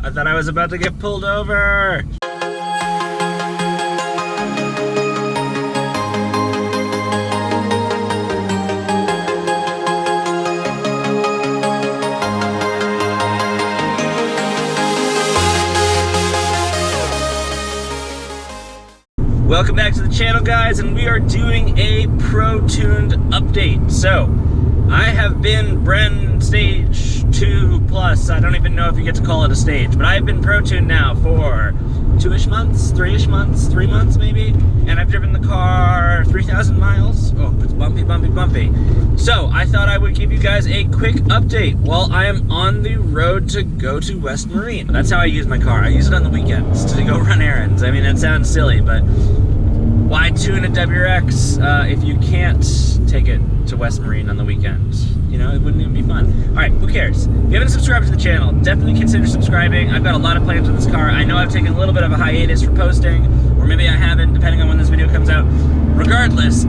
I thought I was about to get pulled over. Welcome back to the channel, guys, and we are doing a Pro-tuned update. So, I have been Bren Stage 2 Plus. I don't even know if you get to call it a stage, but I've been Pro-tuned now for 2-ish months, 3-ish months, 3 months maybe, and I've driven the car 3,000 miles. Oh, it's bumpy, bumpy, bumpy. So, I thought I would give you guys a quick update while I am on the road to go to West Marine. That's how I use my car. I use it on the weekends to go run errands. I mean, that sounds silly, but why tune a WRX if you can't take it to West Marine on the weekends? You know, it wouldn't even be fun. Alright, who cares? If you haven't subscribed to the channel, definitely consider subscribing. I've got a lot of plans with this car. I know I've taken a little bit of a hiatus for posting, or maybe I haven't, depending on when this video comes out. Regardless,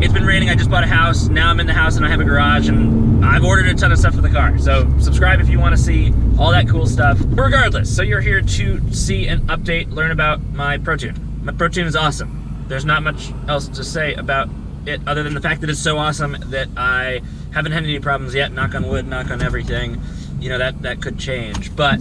it's been raining, I just bought a house, now I'm in the house and I have a garage, and I've ordered a ton of stuff for the car. So subscribe if you want to see all that cool stuff. But regardless, so you're here to see an update, learn about my Protune. My Protune is awesome. There's not much else to say about it other than the fact that it's so awesome that I haven't had any problems yet. Knock on wood, knock on everything. You know, that could change. But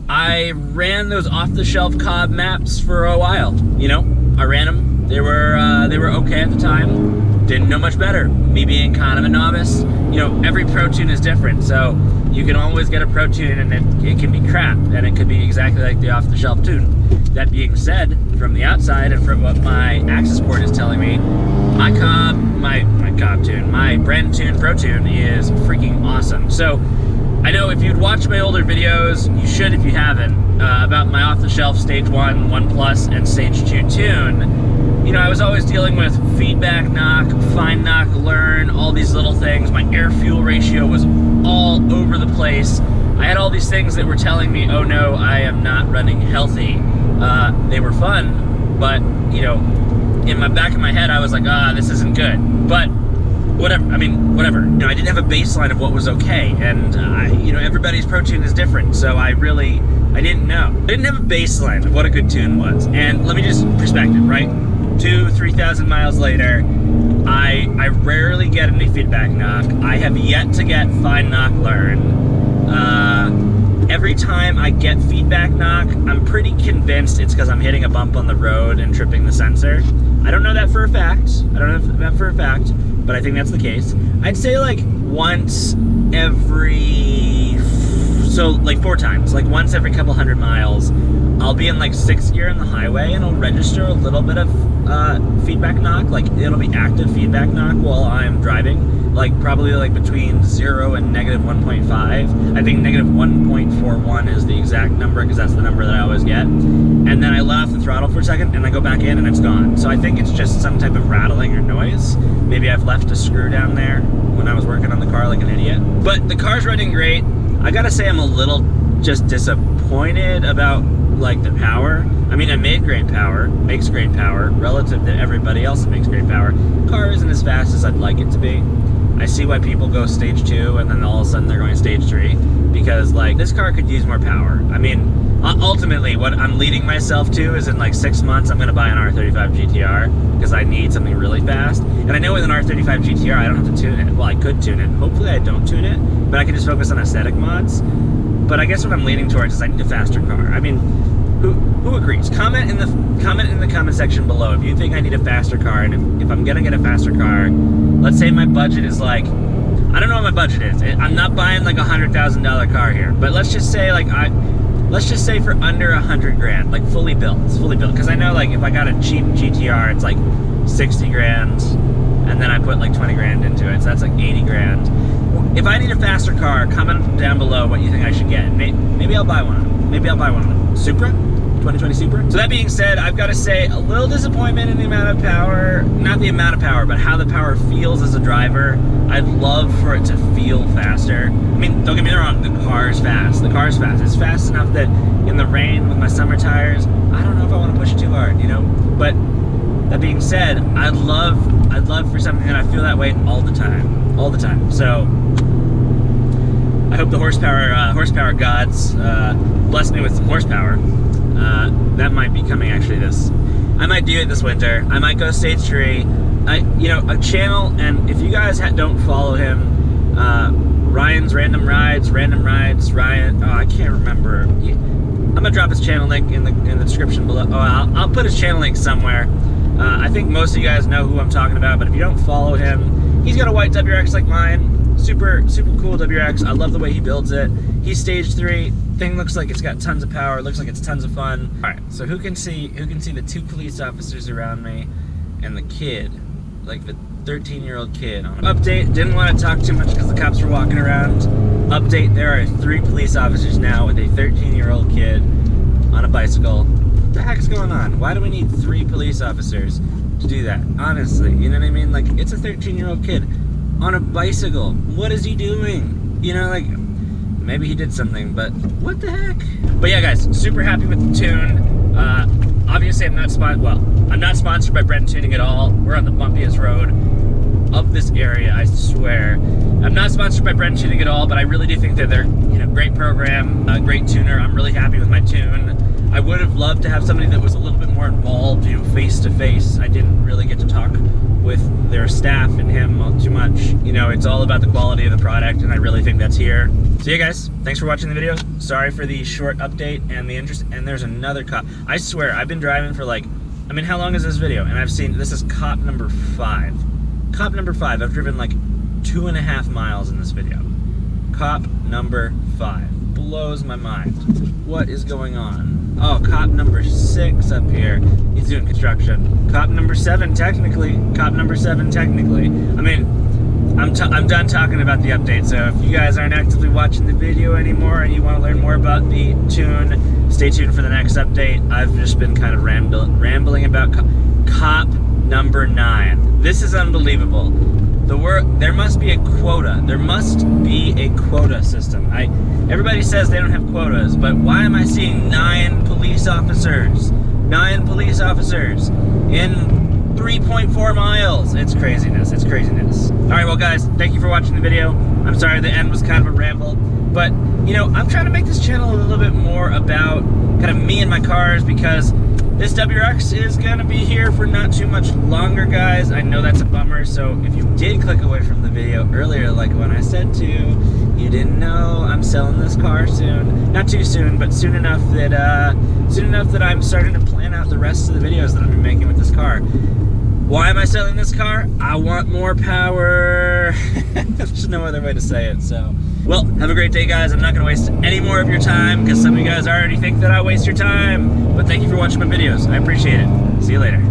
I ran those off-the-shelf Cobb maps for a while. You know, I ran them. They were okay at the time. Didn't know much better. Me being kind of a novice. You know, every Protune is different, so you can always get a Protune and it can be crap, and it could be exactly like the off-the-shelf tune. That being said, from the outside and from what my access port is telling me, my Cobb Tune, my Bren Tune Protune is freaking awesome. So, I know if you'd watched my older videos, you should if you haven't, about my off-the-shelf Stage 1, 1 Plus, and Stage 2 tune. You know, I was always dealing with feedback knock, fine knock, learn, all these little things. My air-fuel ratio was all over the place. I had all these things that were telling me, oh no, I am not running healthy. They were fun, but, you know, in my back of my head, I was like, this isn't good. But whatever, I mean, whatever. You know, I didn't have a baseline of what was okay, and, you know, everybody's Protune is different, so I didn't know. I didn't have a baseline of what a good tune was. And let me just perspective, right? 2,000-3,000 miles later, I rarely get any feedback knock. I have yet to get fine knock learn. Every time I get feedback knock, I'm pretty convinced it's because I'm hitting a bump on the road and tripping the sensor. I don't know that for a fact. But I think that's the case. I'd say like once every, so like 4 times, like once every couple 100 miles, I'll be in like 6th gear on the highway and I'll register a little bit of feedback knock. Like it'll be active feedback knock while I'm driving. Like probably like between 0 and -1.5. I think -1.41 is the exact number because that's the number that I always get. And then I let off the throttle for a second and I go back in and it's gone. So I think it's just some type of rattling or noise. Maybe I've left a screw down there when I was working on the car like an idiot. But the car's running great. I gotta say I'm a little just disappointed about like the power. I mean, I made great power, makes great power relative to everybody else that makes great power. Car isn't as fast as I'd like it to be. I see why people go Stage 2 and then all of a sudden they're going Stage 3 because like this car could use more power. I mean, ultimately what I'm leading myself to is in like 6 months I'm gonna buy an R35 GTR because I need something really fast. And I know with an R35 GTR I don't have to tune it. Well, I could tune it. Hopefully I don't tune it, but I can just focus on aesthetic mods. But I guess what I'm leaning towards is I need a faster car. I mean, who agrees? Comment in the comment section below if you think I need a faster car, and if I'm gonna get a faster car, let's say my budget is like, I don't know what my budget is. I'm not buying like a $100,000 car here, but let's just say like let's just say for under 100 grand, like fully built. It's fully built because I know like if I got a cheap GTR, it's like 60 grand, and then I put like 20 grand into it, so that's like 80 grand. If I need a faster car, comment down below what you think I should get. Maybe I'll buy one of them. Maybe I'll buy one of them. Supra? 2020 Supra? So that being said, I've got to say a little disappointment in the amount of power. Not the amount of power, but how the power feels as a driver. I'd love for it to feel faster. I mean, don't get me wrong, the car is fast. The car is fast. It's fast enough that in the rain with my summer tires, I don't know if I want to push it too hard, you know? But that being said, I'd love for something that I feel that way all the time. All the time. So I hope the horsepower gods bless me with some horsepower. That might be coming actually I might do it this winter. I might go stage 3. You know, a channel, and if you guys don't follow him, Ryan's Random Rides, Ryan, I can't remember. I'm gonna drop his channel link in the description below. Oh, I'll put his channel link somewhere. I think most of you guys know who I'm talking about, but if you don't follow him, he's got a white WRX like mine. Super cool WRX. I love the way he builds it. He's stage 3. Thing looks like it's got tons of power. Looks like it's tons of fun. All right, so who can see the 2 police officers around me and the kid, like the 13-year-old kid. Update, didn't want to talk too much because the cops were walking around. Update, there are 3 police officers now with a 13-year-old kid on a bicycle. What the heck's going on? Why do we need 3 police officers to do that? Honestly, you know what I mean? Like, it's a 13-year-old kid on a bicycle. What is he doing? You know, like, maybe he did something, but what the heck? But yeah, guys, super happy with the tune. Obviously, I'm not sponsored by Bren Tuning at all. We're on the bumpiest road of this area, I swear. I'm not sponsored by Bren Tuning at all, but I really do think that they're, you know, great program, great tuner. I'm really happy with my tune. I would have loved to have somebody that was a little bit more involved, you know, face to face. I didn't really get to talk with their staff and him too much. You know, it's all about the quality of the product, and I really think that's here. So yeah, guys, thanks for watching the video. Sorry for the short update and the interest. And there's another cop. I swear, I've been driving for like, I mean, how long is this video? And I've seen, this is cop number 5. Cop number 5. I've driven like 2.5 miles in this video. Cop number 5. Blows my mind. What is going on? Oh, cop number 6 up here. He's doing construction. Cop number 7, technically. Cop number 7, technically. I mean, I'm done talking about the update, so if you guys aren't actively watching the video anymore and you want to learn more about the tune, stay tuned for the next update. I've just been kind of rambling about cop number 9. This is unbelievable. There must be a quota. There must be a quota system. Everybody says they don't have quotas, but why am I seeing 9 police officers? 9 police officers in 3.4 miles. It's craziness. It's craziness. All right, well, guys, thank you for watching the video. I'm sorry the end was kind of a ramble, but, you know, I'm trying to make this channel a little bit more about kind of me and my cars, because this WRX is going to be here for not too much longer, guys. I know that's a bummer, so if you did click away from the video earlier, like when I said to, you didn't know I'm selling this car soon. Not too soon, but soon enough that I'm starting to plan out the rest of the videos that I've been making with this car. Why am I selling this car? I want more power. There's no other way to say it, so. Well, have a great day, guys. I'm not going to waste any more of your time because some of you guys already think that I waste your time. But thank you for watching my videos. I appreciate it. See you later.